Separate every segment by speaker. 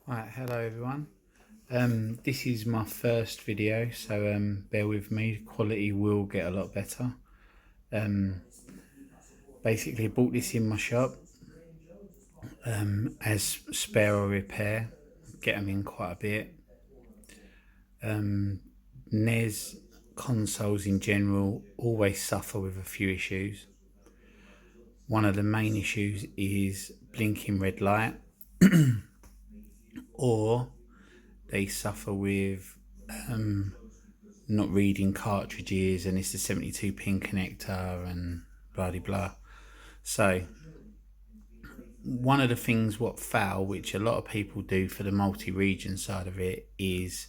Speaker 1: Right, hello everyone. This is my first video, so bear with me. Quality will get a lot better. Basically, I bought this in my shop as spare or repair. Get them in quite a bit. NES consoles in general always suffer with a few issues. One of the main issues is blinking red light, or they suffer with not reading cartridges, and it's the 72 pin connector and blah de blah. So one of the things what fail, which a lot of people do for the multi-region side of it, is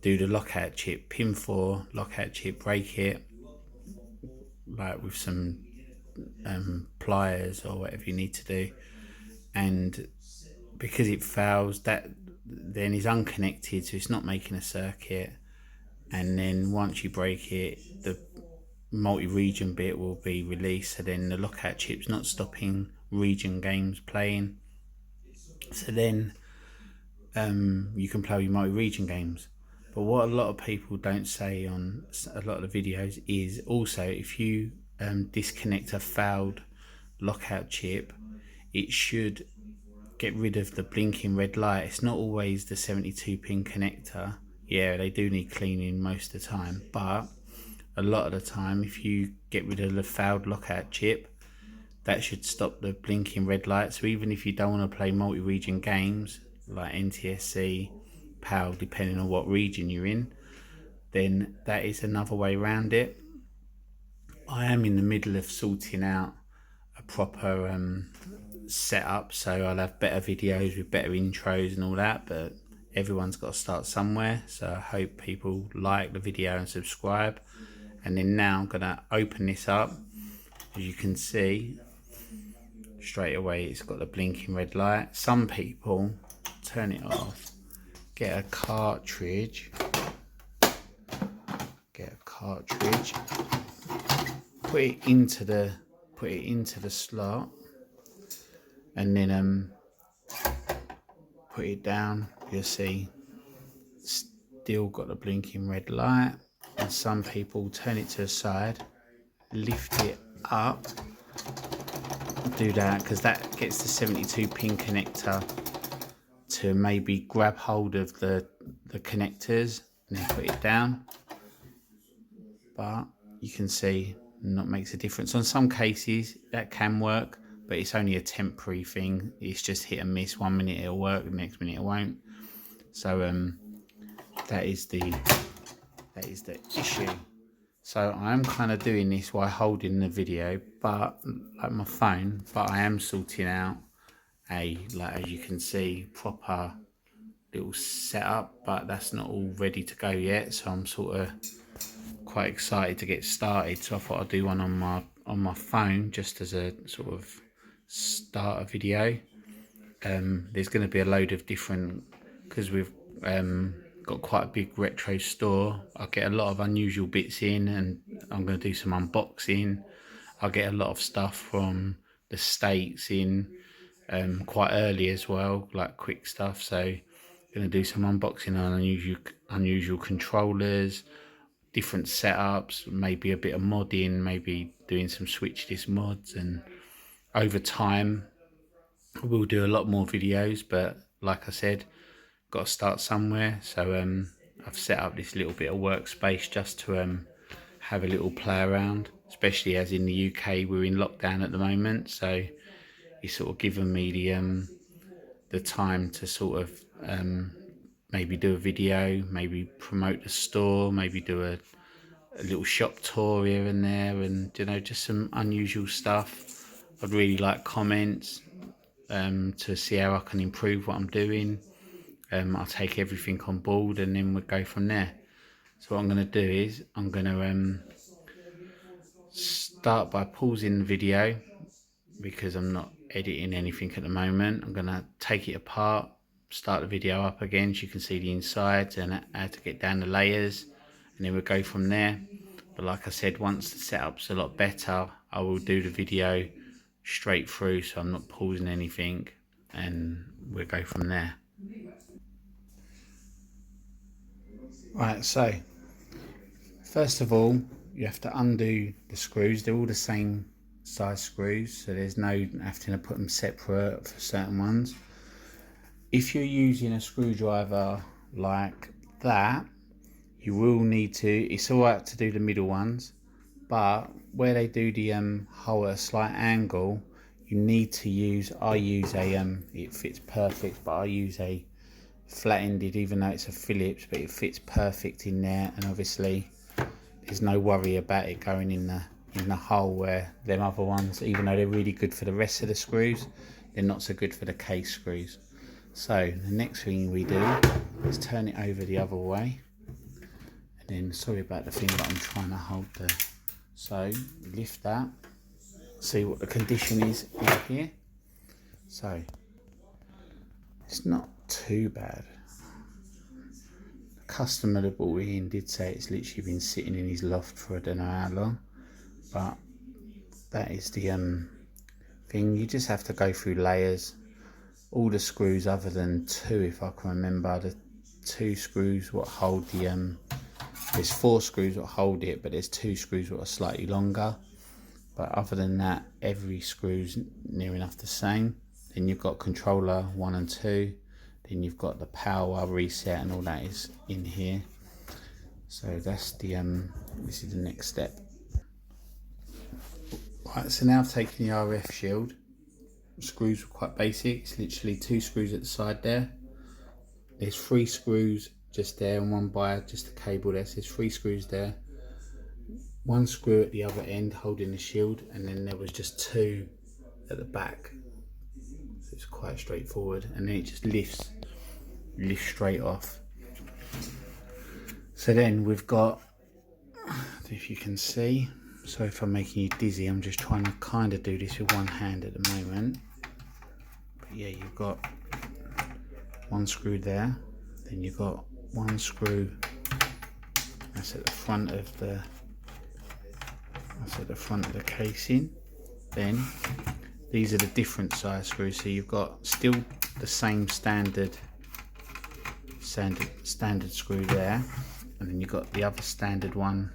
Speaker 1: do the lockout chip, pin 4 lockout chip, break it like with some pliers or whatever you need to do, and because it fails, that then is unconnected, so it's not making a circuit, and then once you break it, the multi-region bit will be released, so then the lockout chip's not stopping region games playing, so then you can play your multi-region games. But what a lot of people don't say on a lot of the videos is also, if you disconnect a failed lockout chip, it should get rid of the blinking red light. It's not always the 72 pin connector. Yeah, they do need cleaning most of the time, but a lot of the time, if you get rid of the failed lockout chip, that should stop the blinking red light. So even if you don't want to play multi-region games like NTSC, PAL, depending on what region you're in, then that is another way around it. I am in the middle of sorting out a proper setup, so I'll have better videos with better intros and all that, but everyone's got to start somewhere, so I hope people like the video and subscribe. And then now I'm going to open this up. As you can see, straight away it's got the blinking red light. Some people turn it off, get a cartridge, put it into the slot, and then put it down. You'll see still got the blinking red light. And some people turn it to the side, lift it up, do that, because that gets the 72 pin connector to maybe grab hold of the connectors, and then put it down. But you can see not makes a difference. On some cases that can work, but it's only a temporary thing. It's just hit and miss. 1 minute it'll work, the next minute it won't. So that is the issue. So I am kind of doing this while holding the video, but like my phone, but I am sorting out like as you can see, proper little setup, but that's not all ready to go yet, so I'm sort of quite excited to get started. So I thought I'd do one on my phone just as a sort of starter video. There's going to be a load of different, because we've got quite a big retro store. I'll get a lot of unusual bits in, and I'm going to do some unboxing. I'll get a lot of stuff from the States in quite early as well, like quick stuff. So going to do some unboxing on unusual controllers, different setups, maybe a bit of modding, maybe doing some switch disc mods, and over time we'll do a lot more videos. But like I said, got to start somewhere, so I've set up this little bit of workspace just to have a little play around, especially as in the UK we're in lockdown at the moment, so it's sort of given me the time to sort of maybe do a video, maybe promote the store, maybe do a little shop tour here and there, and you know, just some unusual stuff. I'd really like comments to see how I can improve what I'm doing. I'll take everything on board, and then we'll go from there. So what I'm going to do is I'm going to start by pausing the video, because I'm not editing anything at the moment. I'm going to take it apart, start the video up again so you can see the insides and how to get down the layers, and then we'll go from there. But like I said, once the setup's a lot better, I will do the video straight through, so I'm not pausing anything, and we'll go from there. Right, so first of all, you have to undo the screws. They're all the same size screws, so there's no having to put them separate for certain ones. If you're using a screwdriver like that, you will need to, it's alright to do the middle ones, but where they do the hole at a slight angle, you need to use, I use a, it fits perfect, but I use a flat-ended, even though it's a Phillips, but it fits perfect in there, and obviously there's no worry about it going in the hole where them other ones, even though they're really good for the rest of the screws, they're not so good for the case screws. So the next thing we do is turn it over the other way, and then, sorry about the thing, but I'm trying to hold the, so lift that, see what the condition is in here. So it's not too bad. The customer that bought it in did say it's literally been sitting in his loft for I don't know how long, but that is the thing. You just have to go through layers. All the screws other than two, if I can remember, the two screws what hold the there's four screws that hold it, but there's two screws that are slightly longer, but other than that every screw's near enough the same. Then you've got controller 1 and 2, then you've got the power reset, and all that is in here. So that's the this is the next step. Right, so now I've taken the RF shield. Screws are quite basic. It's literally 2 screws at the side there. There's 3 screws just there, and one by just a cable there. So there's 3 screws there. 1 screw at the other end holding the shield, and then there was just 2 at the back. So it's quite straightforward, and then it just lifts straight off. So then we've got, if you can see, so if I'm making you dizzy, I'm just trying to kind of do this with one hand at the moment. But yeah, you've got 1 screw there, then you've got 1 screw that's at the front of the casing. Then these are the different size screws, so you've got still the same standard screw there, and then you've got the other standard one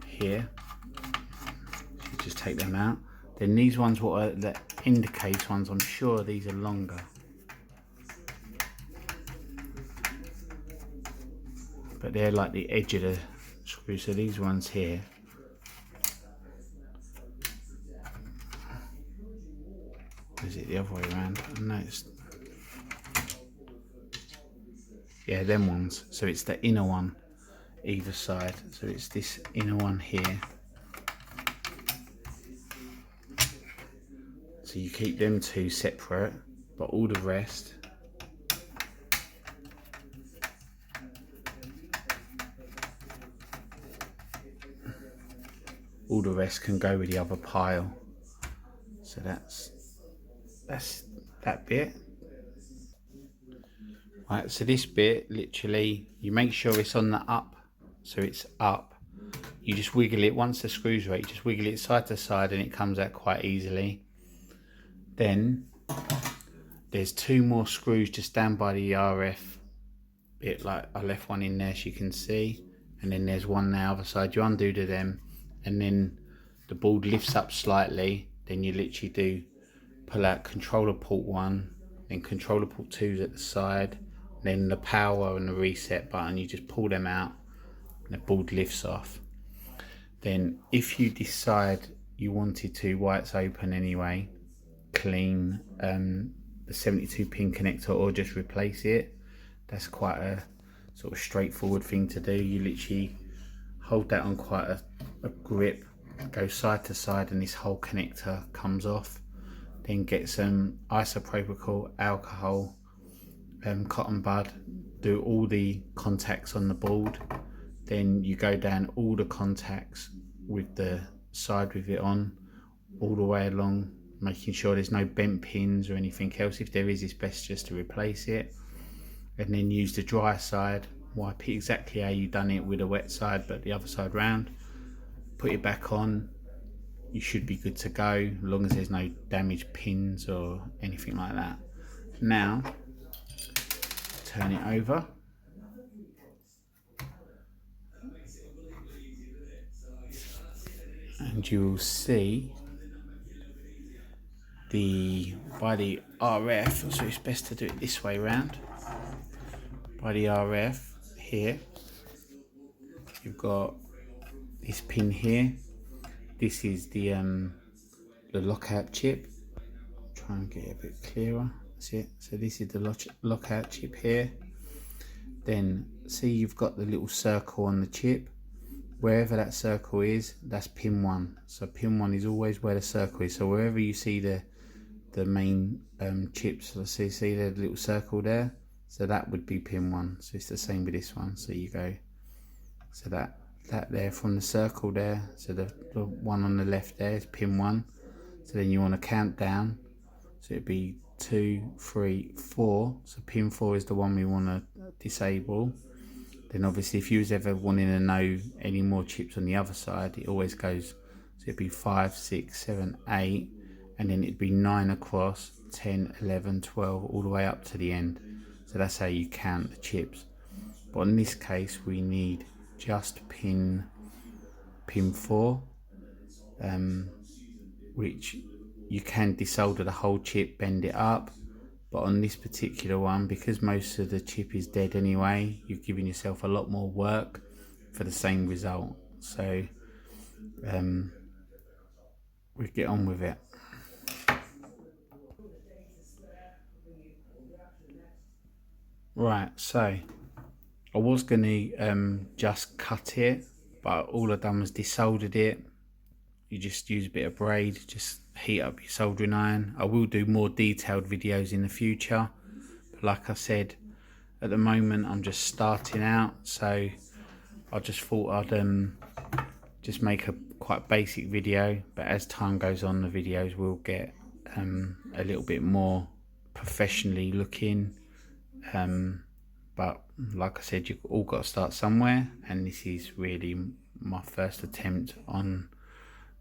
Speaker 1: here. You just take them out. Then these ones, what are the end case ones, I'm sure these are longer, but they're like the edge of the screw. So these ones here, is it the other way around? No, it's, yeah, them ones. So it's the inner one either side. So it's this inner one here. So you keep them 2 separate, but all the rest can go with the other pile. So that's that bit. Right, so this bit, literally, you make sure it's on the up, so it's up. You just wiggle it, once the screws are right, you just wiggle it side to side and it comes out quite easily. Then there's 2 more screws just down by the RF bit, like I left one in there so you can see, and then there's one on the other side. You undo to them, and then the board lifts up slightly, then you literally do pull out controller port 1, then controller port 2's at the side, then the power and the reset button, you just pull them out and the board lifts off. Then if you decide you wanted to, while it's open anyway, clean the 72 pin connector or just replace it, that's quite a sort of straightforward thing to do. You literally hold that on quite a grip, go side to side, and this whole connector comes off. Then get some isopropyl alcohol, cotton bud, do all the contacts on the board. Then you go down all the contacts with the side with it on, all the way along, making sure there's no bent pins or anything else. If there is, it's best just to replace it. And then use the dry side, wipe it exactly how you done it with the wet side, but the other side round. Put it back on. You should be good to go, as long as there's no damaged pins or anything like that. Now, turn it over. and you'll see by the RF, so it's best to do it this way round. By the RF here, you've got this pin here. This is the lockout chip. Try and get it a bit clearer. That's it. So this is the lockout chip here. Then see you've got the little circle on the chip. Wherever that circle is, that's pin 1. So pin 1 is always where the circle is. So wherever you see the main chips, let's see the little circle there. So that would be pin 1. So it's the same with this one. So you go, so that there from the circle there. So the one on the left there is pin 1. So then you want to count down. So it'd be 2, 3, 4. So pin 4 is the one we want to disable. Then obviously if you was ever wanting to know any more chips on the other side, it always goes, so it'd be 5, 6, 7, 8, and then it'd be 9 across, 10, 11, 12, all the way up to the end. So that's how you count the chips. But in this case, we need just pin 4, which you can desolder the whole chip, bend it up. But on this particular one, because most of the chip is dead anyway, you're giving yourself a lot more work for the same result. So we get on with it. Right, so I was going to just cut it, but all I've done was desoldered it. You just use a bit of braid, just heat up your soldering iron. I will do more detailed videos in the future, but like I said, at the moment I'm just starting out, so I just thought I'd just make a quite basic video, but as time goes on the videos will get a little bit more professionally looking, but like I said, you've all got to start somewhere, and this is really my first attempt on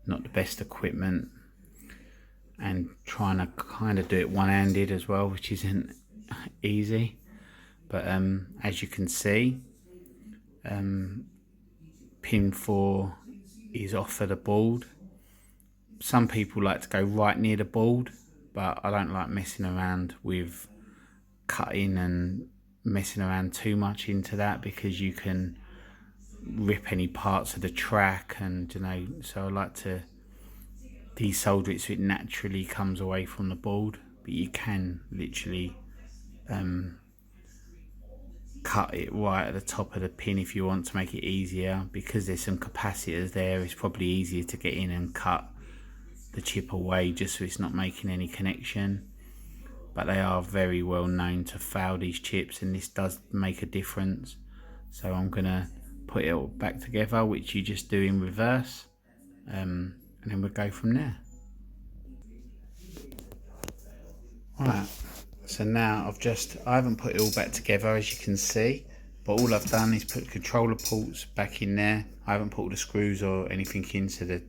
Speaker 1: not the best equipment, and trying to kind of do it one-handed as well, which isn't easy. But as you can see, pin 4 is off of the board. Some people like to go right near the board, but I don't like messing around with cutting and messing around too much into that, because you can rip any parts of the track, and you know, so I like to desolder it so it naturally comes away from the board. But you can literally cut it right at the top of the pin if you want to make it easier. Because there's some capacitors there, it's probably easier to get in and cut the chip away just so it's not making any connection. But they are very well known to fail, these chips, and this does make a difference. So I'm gonna put it all back together, which you just do in reverse, and then we'll go from there. Right, so now I haven't put it all back together, as you can see, but all I've done is put controller ports back in there. I haven't put all the screws or anything into the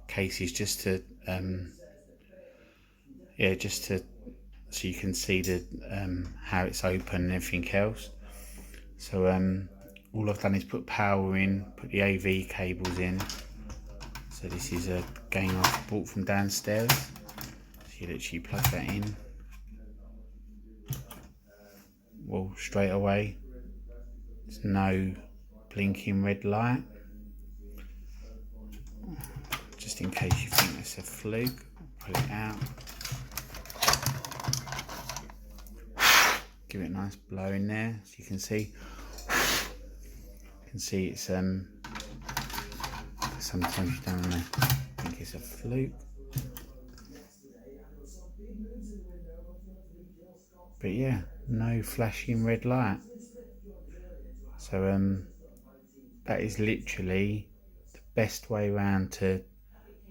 Speaker 1: cases, just to so you can see the how it's open and everything else. So all I've done is put power in, put the AV cables in. So this is a gain I've bought from downstairs. So you literally plug that in. Well, straight away, there's no blinking red light. Just in case you think it's a fluke, pull it out. Give it a nice blow in there, so you can see. You can see it's sometimes you don't really think it's a fluke, but yeah, no flashing red light. So that is literally the best way around to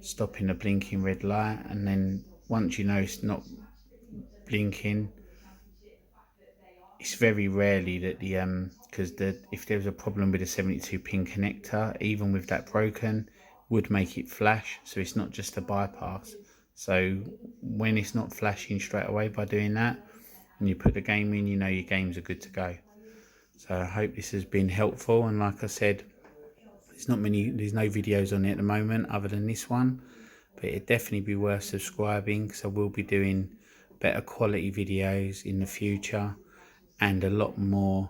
Speaker 1: stopping the blinking red light. And then once you know it's not blinking, it's very rarely that because if there was a problem with a 72 pin connector, even with that broken, would make it flash. So it's not just a bypass. So when it's not flashing straight away by doing that, and you put the game in, you know your games are good to go. So I hope this has been helpful, and like I said, there's no videos on it at the moment other than this one, but it'd definitely be worth subscribing, because I will be doing better quality videos in the future, and a lot more.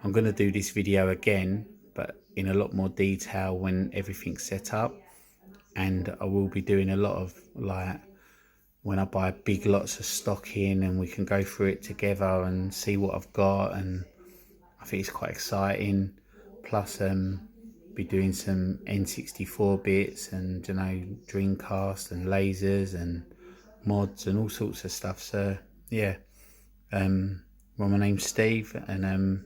Speaker 1: I'm going to do this video again, but in a lot more detail when everything's set up, and I will be doing a lot of, like, when I buy big lots of stock in, and we can go through it together and see what I've got, and I think it's quite exciting. Plus be doing some N64 bits, and Dreamcast and lasers and mods and all sorts of stuff. So yeah, well, my name's Steve, and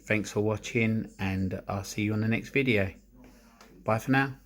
Speaker 1: thanks for watching, and I'll see you on the next video. Bye for now.